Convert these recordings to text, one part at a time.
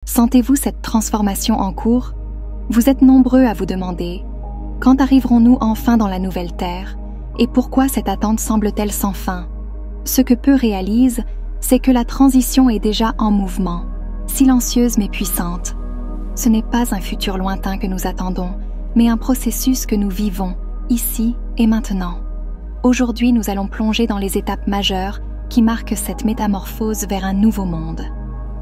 Sentez-vous cette transformation en cours? Vous êtes nombreux à vous demander « Quand arriverons-nous enfin dans la nouvelle Terre? Et pourquoi cette attente semble-t-elle sans fin ?» Ce que peu réalisent, c'est que la transition est déjà en mouvement, silencieuse mais puissante. Ce n'est pas un futur lointain que nous attendons, mais un processus que nous vivons, ici et maintenant. Aujourd'hui, nous allons plonger dans les étapes majeures qui marquent cette métamorphose vers un nouveau monde.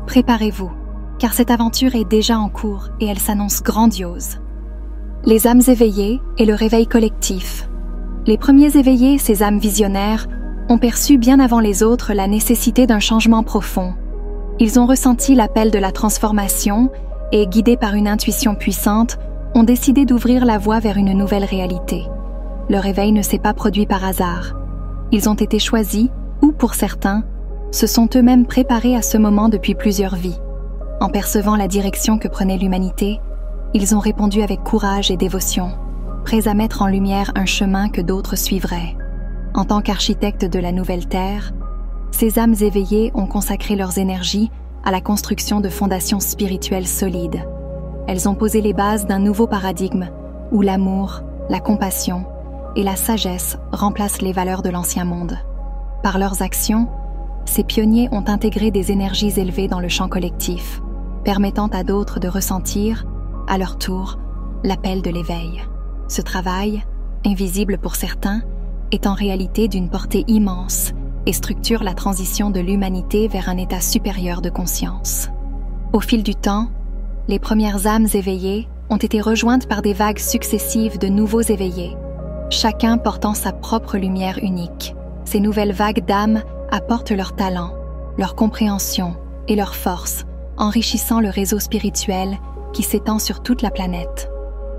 Préparez-vous, car cette aventure est déjà en cours et elle s'annonce grandiose. Les âmes éveillées et le réveil collectif. Les premiers éveillés, ces âmes visionnaires, ont perçu bien avant les autres la nécessité d'un changement profond. Ils ont ressenti l'appel de la transformation et, guidés par une intuition puissante, ont décidé d'ouvrir la voie vers une nouvelle réalité. Le réveil ne s'est pas produit par hasard. Ils ont été choisis, ou pour certains, se sont eux-mêmes préparés à ce moment depuis plusieurs vies. En percevant la direction que prenait l'humanité, ils ont répondu avec courage et dévotion, prêts à mettre en lumière un chemin que d'autres suivraient. En tant qu'architectes de la nouvelle Terre, ces âmes éveillées ont consacré leurs énergies à la construction de fondations spirituelles solides. Elles ont posé les bases d'un nouveau paradigme où l'amour, la compassion et la sagesse remplacent les valeurs de l'ancien monde. Par leurs actions, ces pionniers ont intégré des énergies élevées dans le champ collectif, permettant à d'autres de ressentir, à leur tour, l'appel de l'éveil. Ce travail, invisible pour certains, est en réalité d'une portée immense et structure la transition de l'humanité vers un état supérieur de conscience. Au fil du temps, les premières âmes éveillées ont été rejointes par des vagues successives de nouveaux éveillés, chacun portant sa propre lumière unique. Ces nouvelles vagues d'âmes apportent leur talent, leur compréhension et leur force, enrichissant le réseau spirituel qui s'étend sur toute la planète.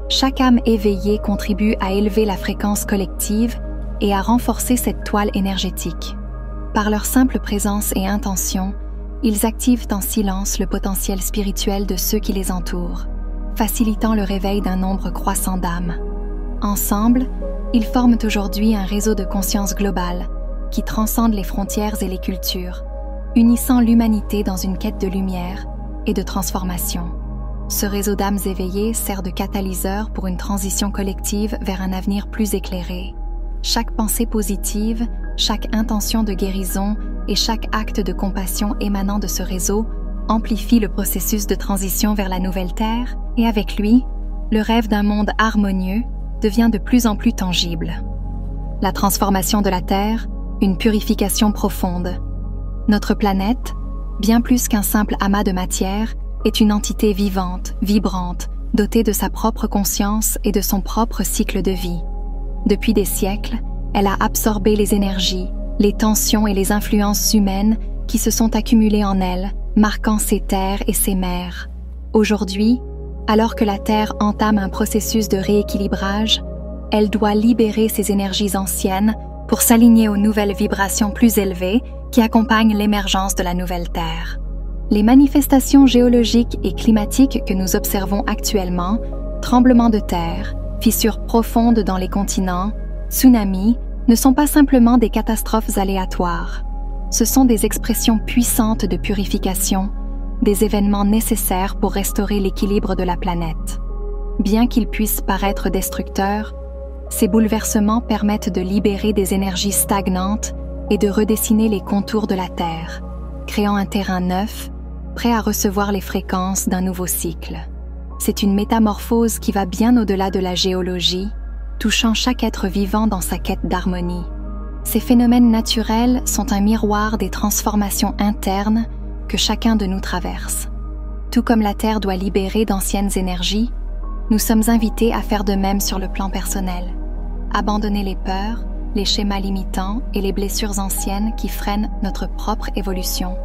Chaque âme éveillée contribue à élever la fréquence collective et à renforcer cette toile énergétique. Par leur simple présence et intention, ils activent en silence le potentiel spirituel de ceux qui les entourent, facilitant le réveil d'un nombre croissant d'âmes. Ensemble, ils forment aujourd'hui un réseau de conscience globale qui transcende les frontières et les cultures, unissant l'humanité dans une quête de lumière et de transformation. Ce réseau d'âmes éveillées sert de catalyseur pour une transition collective vers un avenir plus éclairé. Chaque pensée positive, chaque intention de guérison et chaque acte de compassion émanant de ce réseau amplifie le processus de transition vers la nouvelle Terre et avec lui, le rêve d'un monde harmonieux devient de plus en plus tangible. La transformation de la Terre, une purification profonde. Notre planète, bien plus qu'un simple amas de matière, est une entité vivante, vibrante, dotée de sa propre conscience et de son propre cycle de vie. Depuis des siècles, elle a absorbé les énergies, les tensions et les influences humaines qui se sont accumulées en elle, marquant ses terres et ses mers. Aujourd'hui, alors que la Terre entame un processus de rééquilibrage, elle doit libérer ses énergies anciennes pour s'aligner aux nouvelles vibrations plus élevées qui accompagnent l'émergence de la nouvelle Terre. Les manifestations géologiques et climatiques que nous observons actuellement, tremblements de terre, fissures profondes dans les continents, tsunamis, ne sont pas simplement des catastrophes aléatoires. Ce sont des expressions puissantes de purification, des événements nécessaires pour restaurer l'équilibre de la planète. Bien qu'ils puissent paraître destructeurs, ces bouleversements permettent de libérer des énergies stagnantes et de redessiner les contours de la Terre, créant un terrain neuf, prêt à recevoir les fréquences d'un nouveau cycle. C'est une métamorphose qui va bien au-delà de la géologie, touchant chaque être vivant dans sa quête d'harmonie. Ces phénomènes naturels sont un miroir des transformations internes que chacun de nous traverse. Tout comme la Terre doit libérer d'anciennes énergies, nous sommes invités à faire de même sur le plan personnel. Abandonner les peurs, les schémas limitants et les blessures anciennes qui freinent notre propre évolution.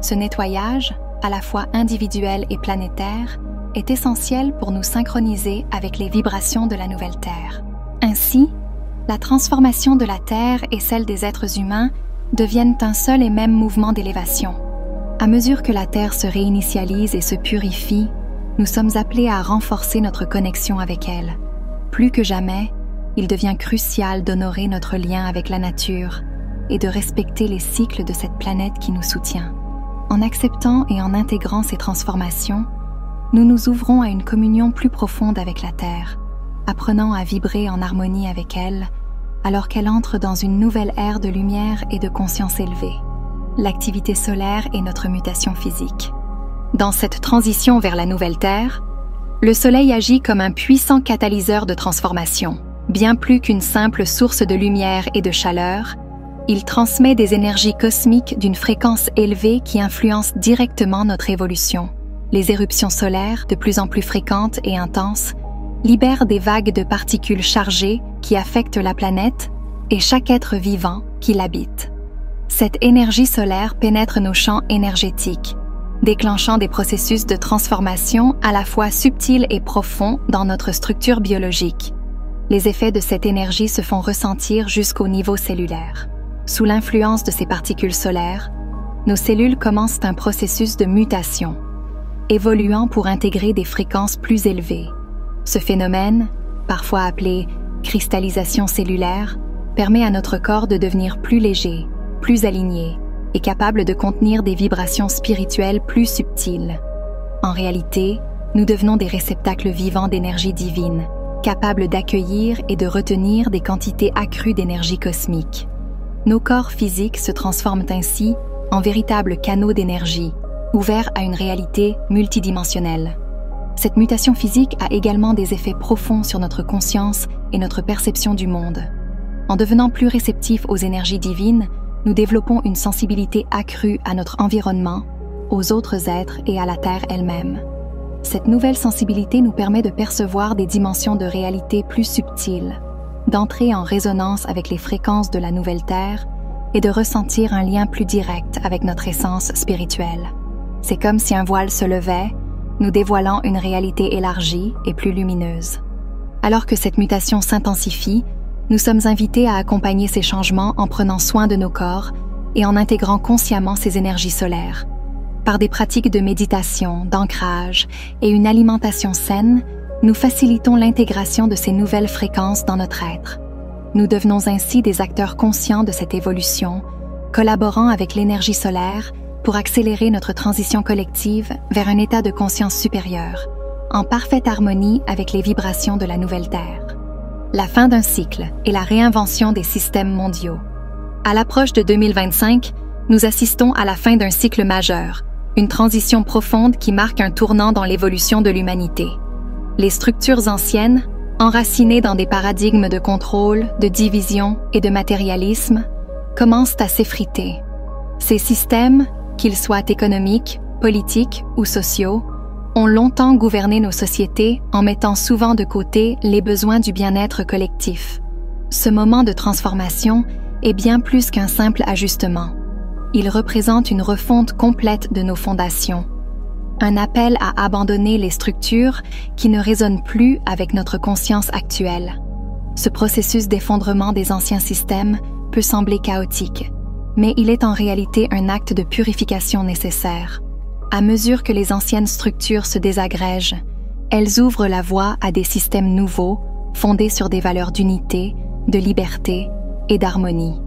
Ce nettoyage, à la fois individuel et planétaire, est essentiel pour nous synchroniser avec les vibrations de la nouvelle Terre. Ainsi, la transformation de la Terre et celle des êtres humains deviennent un seul et même mouvement d'élévation. À mesure que la Terre se réinitialise et se purifie, nous sommes appelés à renforcer notre connexion avec elle. Plus que jamais, il devient crucial d'honorer notre lien avec la nature et de respecter les cycles de cette planète qui nous soutient. En acceptant et en intégrant ces transformations, nous nous ouvrons à une communion plus profonde avec la Terre, apprenant à vibrer en harmonie avec elle, alors qu'elle entre dans une nouvelle ère de lumière et de conscience élevée. L'activité solaire est notre mutation physique. Dans cette transition vers la nouvelle Terre, le Soleil agit comme un puissant catalyseur de transformation. Bien plus qu'une simple source de lumière et de chaleur, il transmet des énergies cosmiques d'une fréquence élevée qui influencent directement notre évolution. Les éruptions solaires, de plus en plus fréquentes et intenses, libèrent des vagues de particules chargées qui affectent la planète et chaque être vivant qui l'habite. Cette énergie solaire pénètre nos champs énergétiques, déclenchant des processus de transformation à la fois subtils et profonds dans notre structure biologique. Les effets de cette énergie se font ressentir jusqu'au niveau cellulaire. Sous l'influence de ces particules solaires, nos cellules commencent un processus de mutation, évoluant pour intégrer des fréquences plus élevées. Ce phénomène, parfois appelé cristallisation cellulaire, permet à notre corps de devenir plus léger, plus aligné et capable de contenir des vibrations spirituelles plus subtiles. En réalité, nous devenons des réceptacles vivants d'énergie divine, capables d'accueillir et de retenir des quantités accrues d'énergie cosmique. Nos corps physiques se transforment ainsi en véritables canaux d'énergie, ouverts à une réalité multidimensionnelle. Cette mutation physique a également des effets profonds sur notre conscience et notre perception du monde. En devenant plus réceptifs aux énergies divines, nous développons une sensibilité accrue à notre environnement, aux autres êtres et à la Terre elle-même. Cette nouvelle sensibilité nous permet de percevoir des dimensions de réalité plus subtiles, d'entrer en résonance avec les fréquences de la nouvelle Terre et de ressentir un lien plus direct avec notre essence spirituelle. C'est comme si un voile se levait, nous dévoilant une réalité élargie et plus lumineuse. Alors que cette mutation s'intensifie, nous sommes invités à accompagner ces changements en prenant soin de nos corps et en intégrant consciemment ces énergies solaires. Par des pratiques de méditation, d'ancrage et une alimentation saine, nous facilitons l'intégration de ces nouvelles fréquences dans notre être. Nous devenons ainsi des acteurs conscients de cette évolution, collaborant avec l'énergie solaire pour accélérer notre transition collective vers un état de conscience supérieur, en parfaite harmonie avec les vibrations de la nouvelle Terre. La fin d'un cycle et la réinvention des systèmes mondiaux. À l'approche de 2025, nous assistons à la fin d'un cycle majeur, une transition profonde qui marque un tournant dans l'évolution de l'humanité. Les structures anciennes, enracinées dans des paradigmes de contrôle, de division et de matérialisme, commencent à s'effriter. Ces systèmes, qu'ils soient économiques, politiques ou sociaux, ont longtemps gouverné nos sociétés en mettant souvent de côté les besoins du bien-être collectif. Ce moment de transformation est bien plus qu'un simple ajustement. Il représente une refonte complète de nos fondations, un appel à abandonner les structures qui ne résonnent plus avec notre conscience actuelle. Ce processus d'effondrement des anciens systèmes peut sembler chaotique, mais il est en réalité un acte de purification nécessaire. À mesure que les anciennes structures se désagrègent, elles ouvrent la voie à des systèmes nouveaux, fondés sur des valeurs d'unité, de liberté et d'harmonie.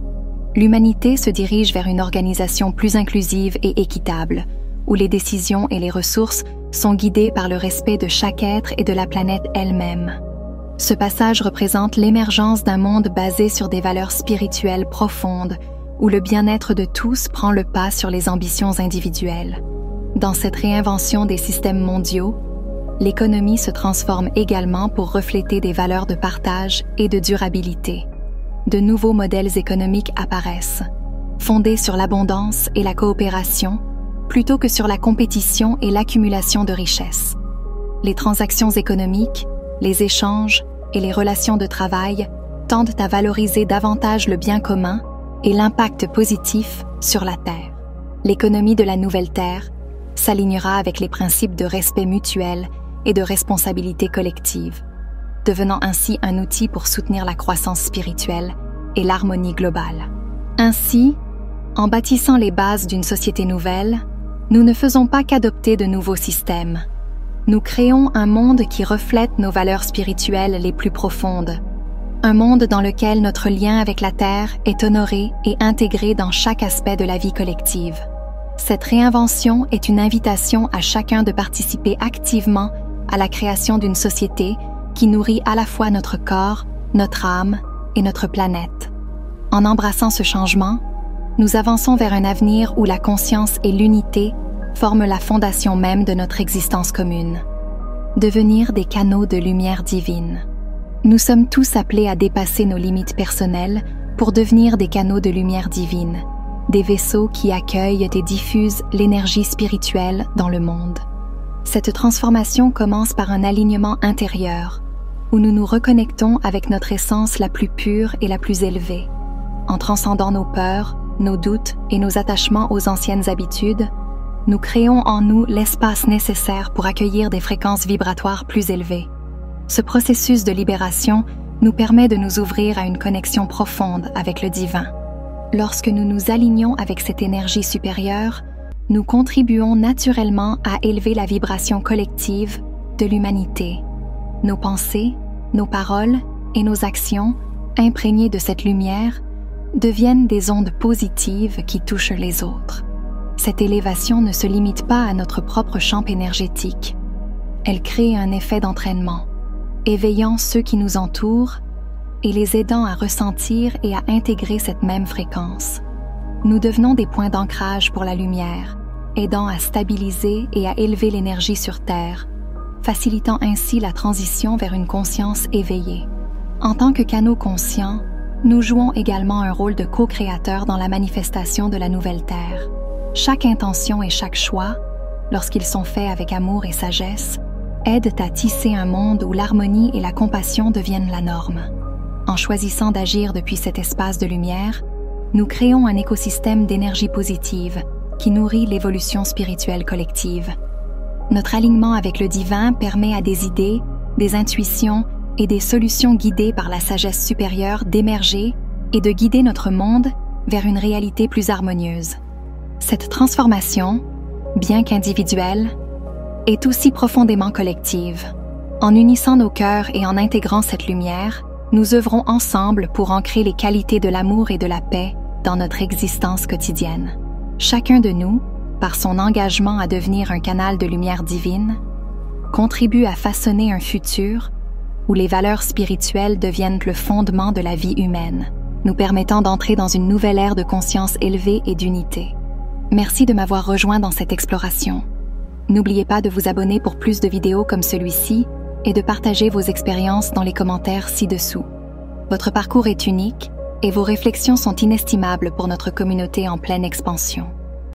L'humanité se dirige vers une organisation plus inclusive et équitable, où les décisions et les ressources sont guidées par le respect de chaque être et de la planète elle-même. Ce passage représente l'émergence d'un monde basé sur des valeurs spirituelles profondes, où le bien-être de tous prend le pas sur les ambitions individuelles. Dans cette réinvention des systèmes mondiaux, l'économie se transforme également pour refléter des valeurs de partage et de durabilité. De nouveaux modèles économiques apparaissent, fondés sur l'abondance et la coopération, plutôt que sur la compétition et l'accumulation de richesses. Les transactions économiques, les échanges et les relations de travail tendent à valoriser davantage le bien commun et l'impact positif sur la Terre. L'économie de la nouvelle Terre s'alignera avec les principes de respect mutuel et de responsabilité collective, devenant ainsi un outil pour soutenir la croissance spirituelle et l'harmonie globale. Ainsi, en bâtissant les bases d'une société nouvelle, nous ne faisons pas qu'adopter de nouveaux systèmes. Nous créons un monde qui reflète nos valeurs spirituelles les plus profondes, un monde dans lequel notre lien avec la Terre est honoré et intégré dans chaque aspect de la vie collective. Cette réinvention est une invitation à chacun de participer activement à la création d'une société qui nourrit à la fois notre corps, notre âme et notre planète. En embrassant ce changement, nous avançons vers un avenir où la conscience et l'unité forment la fondation même de notre existence commune. Devenir des canaux de lumière divine. Nous sommes tous appelés à dépasser nos limites personnelles pour devenir des canaux de lumière divine, des vaisseaux qui accueillent et diffusent l'énergie spirituelle dans le monde. Cette transformation commence par un alignement intérieur, où nous nous reconnectons avec notre essence la plus pure et la plus élevée. En transcendant nos peurs, nos doutes et nos attachements aux anciennes habitudes, nous créons en nous l'espace nécessaire pour accueillir des fréquences vibratoires plus élevées. Ce processus de libération nous permet de nous ouvrir à une connexion profonde avec le divin. Lorsque nous nous alignons avec cette énergie supérieure, nous contribuons naturellement à élever la vibration collective de l'humanité. Nos pensées, nos paroles et nos actions, imprégnées de cette lumière, deviennent des ondes positives qui touchent les autres. Cette élévation ne se limite pas à notre propre champ énergétique. Elle crée un effet d'entraînement, éveillant ceux qui nous entourent et les aidant à ressentir et à intégrer cette même fréquence. Nous devenons des points d'ancrage pour la lumière, aidant à stabiliser et à élever l'énergie sur Terre, facilitant ainsi la transition vers une conscience éveillée. En tant que canaux conscients, nous jouons également un rôle de co-créateur dans la manifestation de la nouvelle Terre. Chaque intention et chaque choix, lorsqu'ils sont faits avec amour et sagesse, aident à tisser un monde où l'harmonie et la compassion deviennent la norme. En choisissant d'agir depuis cet espace de lumière, nous créons un écosystème d'énergie positive qui nourrit l'évolution spirituelle collective. Notre alignement avec le divin permet à des idées, des intuitions et des solutions guidées par la sagesse supérieure d'émerger et de guider notre monde vers une réalité plus harmonieuse. Cette transformation, bien qu'individuelle, est aussi profondément collective. En unissant nos cœurs et en intégrant cette lumière, nous œuvrons ensemble pour ancrer les qualités de l'amour et de la paix dans notre existence quotidienne. Chacun de nous, par son engagement à devenir un canal de lumière divine, contribue à façonner un futur où les valeurs spirituelles deviennent le fondement de la vie humaine, nous permettant d'entrer dans une nouvelle ère de conscience élevée et d'unité. Merci de m'avoir rejoint dans cette exploration. N'oubliez pas de vous abonner pour plus de vidéos comme celui-ci et de partager vos expériences dans les commentaires ci-dessous. Votre parcours est unique et vos réflexions sont inestimables pour notre communauté en pleine expansion.